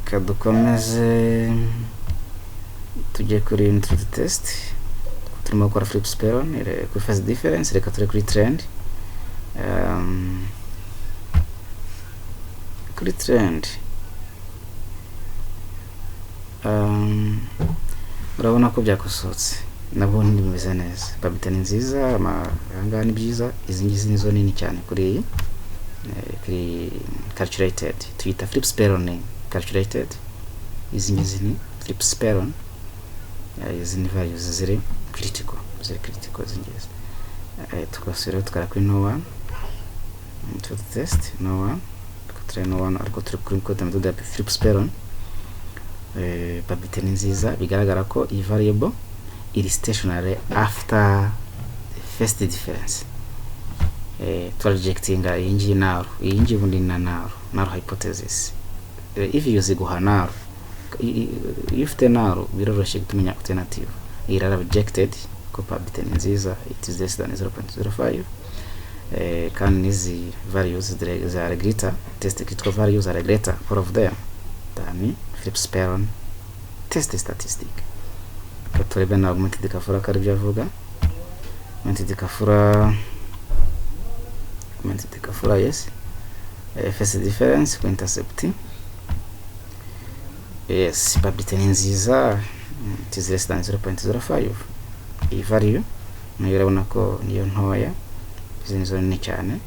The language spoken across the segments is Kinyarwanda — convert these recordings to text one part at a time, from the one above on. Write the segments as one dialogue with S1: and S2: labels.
S1: kadukomeze tujye kuri intro test turimo gukora flip speron kuri phase difference reka turi kuri trend urabona ko byakosotse nabo ndimeze neza babita ni nziza amahanga ni byiza izi ngizi nizo nini cyane kuri calculated tuyita flip speron calculated izi ngizi ni flip speron izi ni values ziri critical izi ngizi tukasura tukara kuri no one to test no one tukatry no one ariko turi kuri code mvuga flip speron babita ni nziza bigaragara ko iyi variable iri stationary after the first difference to rejecting inji now inji bundi na now hypothesis if you use guha now if the now biroroshye gutumenya alternative ira rejected ko babita ni nziza it is less than 0.05 can easy values are greater test critical values are greater all of them than flip speron test statistic katurebe na augmented kafura kari byavuga augmented kafura yes phase difference ku intercept yes probability ni nziza it is less than 0.05 iyi value nayo urabona ko niyo ntoya izi nizo ni cyane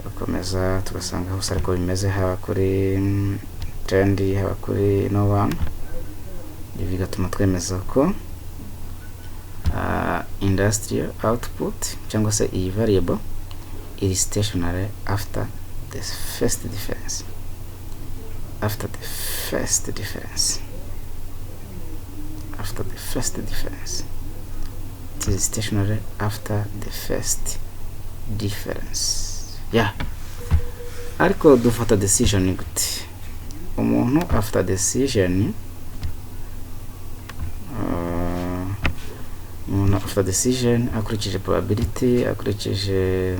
S1: bakomeza tugasanga hose ariko bimeze haba kuri trend haba kuri no one ibi bigatuma twemeza ko industrial output cyangwa se iyi variable is stationary after the first difference it is stationary after the first difference yeah ariko dufata decision gute umuntu after decision akurikije probability akurikije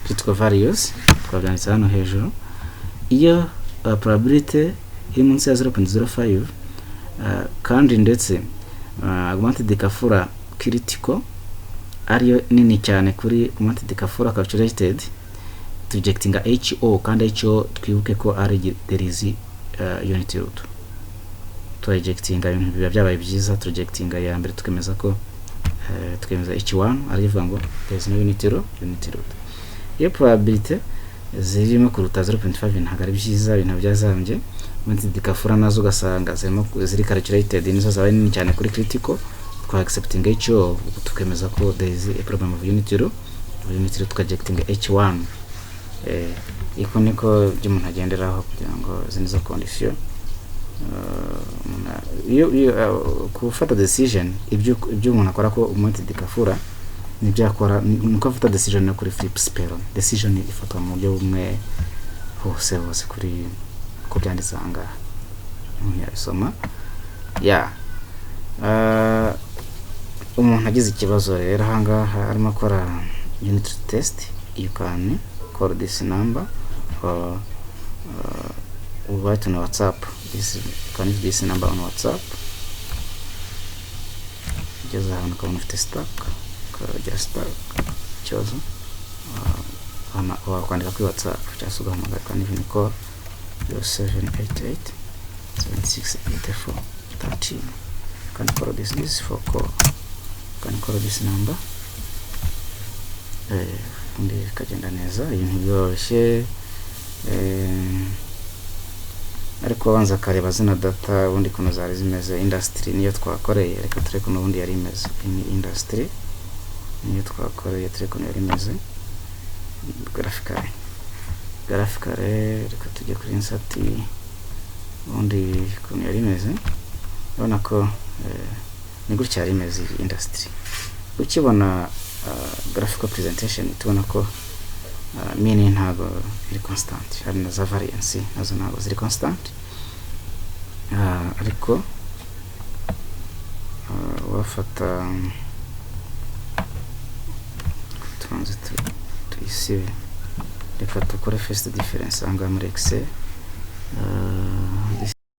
S1: critical values twabyanditse hano hejuru iyo probability iri munsi ya 0.05 kandi ndetse augmented kafura critical ariyo nini cyane kuri augmented kafura calculated rejecting HO kandi HO twibuke ko ari there is unity root to rejecting ibintu biba byabaye byiza to rejecting ya mbere tukemeza ko tukemeza H1 ari vuga ngo there is no unity root iyo probability zirimo kuruta 0.5 ntago ari byiza ibintu byazambye augmented kafura nazo gasanga ziri calculated nizo zabaye nini cyane kuri critical twa accepting HO tukemeza ko there is a problem of unity root tukajecting H1 iko niko umuntu agenderaho kugira ngo zinizo condition kufata decision ibyo umuntu akora ko augmented kafura nibyo akora nuko afata decision no kuri flip speron decision ifatwa mu buryo bumwe hose kuri ko byanditse anga yasoma umuntu agize ikibazo rero hangaha arimo akora unit test you can call this number or write on WhatsApp. Can use this number on WhatsApp. Just have a kind of stock, just chosen. Or kuandika kwa WhatsApp. Just go and can even call 0788 7684 13. Can call this for call. Can call this number. Ndi kagenda neza ibintu byoroshye ariko banza kareba zina data ubundi kuno zari zimeze industry niyo twakoreye reka tureko n'ubundi yari imeze ni industry niyo twakoreye tureko yari imeze graphical reka tujye kuri insert ubundi kuno yari imeze urabona ko ni gutya yari imeze industry ukibona graphical presentation tubona ko meaning ntago iri constant hari na za variance nazo ntago ziri constant ariko wafata tubanze tuyisibe reka tukore first difference anga muri Excel